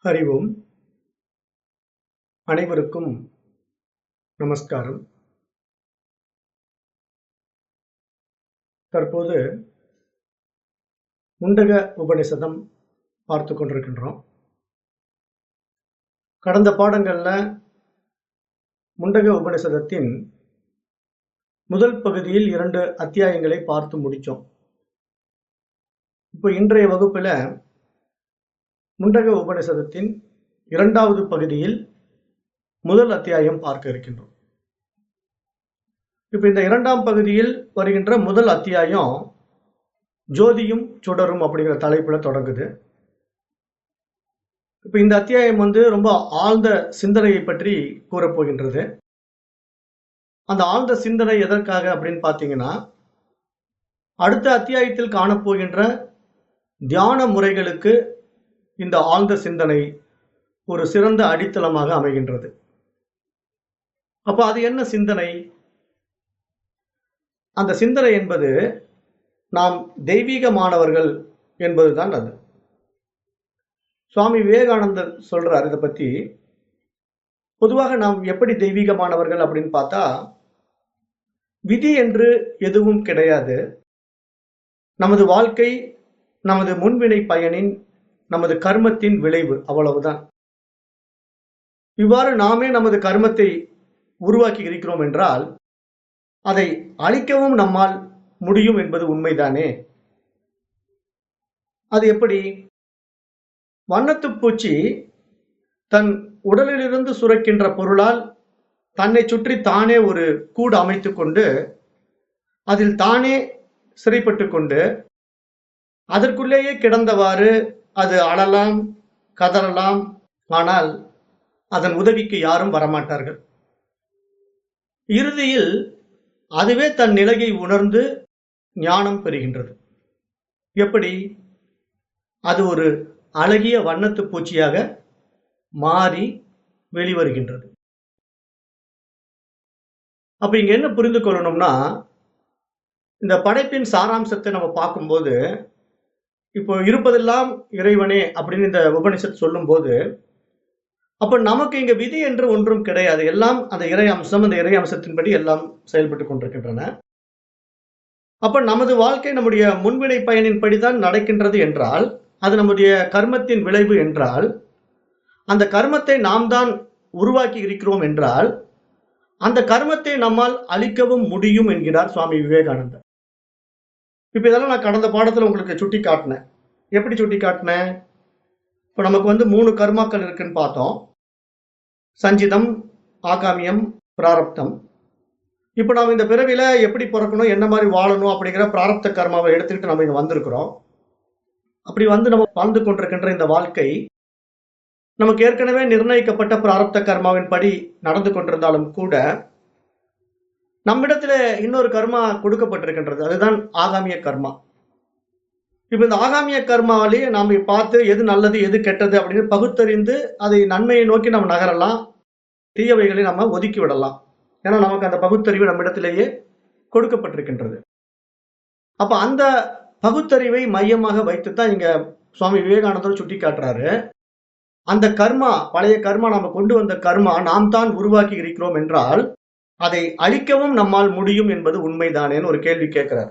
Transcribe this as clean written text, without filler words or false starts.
ஹரி ஓம். அனைவருக்கும் நமஸ்காரம். தற்போது முண்டக உபநிஷதம் பார்த்து கொண்டிருக்கின்றோம். கடந்த பாடங்கள்ல முண்டக உபநிஷதத்தின் முதல் பகுதியில் 2 அத்தியாயங்களை பார்த்து முடித்தோம். இப்போ இன்றைய வகுப்புல முண்டக உபநிஷதத்தின் 2வது பகுதியில் முதல் அத்தியாயம் பார்க்க இருக்கின்றோம். இப்ப இந்த 2ஆம் பகுதியில் வருகின்ற முதல் அத்தியாயம் ஜோதியும் சுடரும் அப்படிங்கிற தலைப்புல தொடங்குது. இப்ப இந்த அத்தியாயம் ரொம்ப ஆழ்ந்த சிந்தனையை பற்றி கூறப்போகின்றது. அந்த ஆழ்ந்த சிந்தனை எதற்காக அப்படின்னு பார்த்தீங்கன்னா, அடுத்த அத்தியாயத்தில் காணப்போகின்ற தியான முறைகளுக்கு இந்த ஆழ்ந்த சிந்தனை ஒரு சிறந்த அடித்தளமாக அமைகின்றது. அப்ப அது என்ன சிந்தனை? அந்த சிந்தனை என்பது நாம் தெய்வீகமானவர்கள் என்பதுதான் அது. சுவாமி விவேகானந்தர் சொல்றார் இதை பத்தி. பொதுவாக நாம் எப்படி தெய்வீகமானவர்கள் அப்படின்னு பார்த்தா, விதி என்று எதுவும் கிடையாது. நமது வாழ்க்கை நமது முன்வினை பயனின் நமது கர்மத்தின் விளைவு, அவ்வளவுதான். இவ்வாறு நாமே நமது கர்மத்தை உருவாக்கி இருக்கிறோம் என்றால் அதை அழிக்கவும் நம்மால் முடியும் என்பது உண்மைதானே. அது எப்படி? வண்ணத்துப் பூச்சி தன் உடலிலிருந்து சுரக்கின்ற பொருளால் தன்னை சுற்றி தானே ஒரு கூடு அமைத்துக் கொண்டு அதில் தானே சிறைப்பட்டு கொண்டு அதற்குள்ளேயே கிடந்தவாறு அது அழலாம், கதறலாம். ஆனால் அதன் உதவிக்கு யாரும் வரமாட்டார்கள். இறுதியில் அதுவே தன் நிலையை உணர்ந்து ஞானம் பெறுகின்றது. எப்படி? அது ஒரு அழகிய வண்ணத்து பூச்சியாக மாறி வெளிவருகின்றது. அப்ப இங்க என்ன புரிந்து கொள்ளணும்னா, இந்த படைப்பின் சாராம்சத்தை நம்ம பார்க்கும்போது, இப்போ இருப்பதெல்லாம் இறைவனே அப்படின்னு இந்த உபனிஷத் சொல்லும் போது, அப்ப நமக்கு இங்க விதி என்று ஒன்றும் கிடையாது. எல்லாம் அந்த இறை அம்சம், அந்த இறை அம்சத்தின்படி எல்லாம் செயல்பட்டு கொண்டிருக்கின்றன. அப்ப நமது வாழ்க்கை நம்முடைய முன்வினை பயனின்படிதான் நடக்கின்றது என்றால், அது நம்முடைய கர்மத்தின் விளைவு என்றால், அந்த கர்மத்தை நாம் தான் உருவாக்கி இருக்கிறோம் என்றால், அந்த கர்மத்தை நம்மால் அழிக்கவும் முடியும் என்கிறார் சுவாமி விவேகானந்தர். இப்ப இதெல்லாம் நான் கடந்த பாடத்துல உங்களுக்கு சுட்டி காட்டினேன். எப்படி சுட்டி காட்டினேன்? இப்ப நமக்கு 3 கர்மாக்கள் இருக்குன்னு பார்த்தோம். சஞ்சிதம், ஆகாமியம், பிராரப்தம். இப்ப நாம் இந்த பிறவில எப்படி பிறக்கணும், என்ன மாதிரி வாழணும் அப்படிங்கிற பிராரப்த கர்மாவை எடுத்துக்கிட்டு நம்ம இங்க வந்திருக்கிறோம். அப்படி நம்ம வாழ்ந்து கொண்டிருக்கின்ற இந்த வாழ்க்கை நமக்கு ஏற்கனவே நிர்ணயிக்கப்பட்ட பிராரப்த கர்மாவின் படி நடந்து கொண்டிருந்தாலும் கூட, நம்மிடத்துல இன்னொரு கர்மா கொடுக்கப்பட்டிருக்கின்றது. அதுதான் ஆகாமிய கர்மா. இப்ப இந்த ஆகாமிய கர்மாவிலேயே நாம பார்த்து எது நல்லது எது கெட்டது அப்படின்னு பகுத்தறிந்து அதை நன்மையை நோக்கி நம்ம நகரலாம், தீயவைகளை நம்ம ஒதுக்கி விடலாம். ஏன்னா நமக்கு அந்த பகுத்தறிவு நம்மிடத்திலேயே கொடுக்கப்பட்டிருக்கின்றது. அப்ப அந்த பகுத்தறிவை மையமாக வைத்துத்தான் இங்க சுவாமி விவேகானந்தர் சுட்டி காட்டுறாரு. அந்த கர்மா, பழைய கர்மா, நாம கொண்டு வந்த கர்மா நாம் தான் உருவாக்கி இருக்கிறோம் என்றால் அதை அழிக்கவும் நம்மால் முடியும் என்பது உண்மைதானேன்னு ஒரு கேள்வி கேட்கிறார்.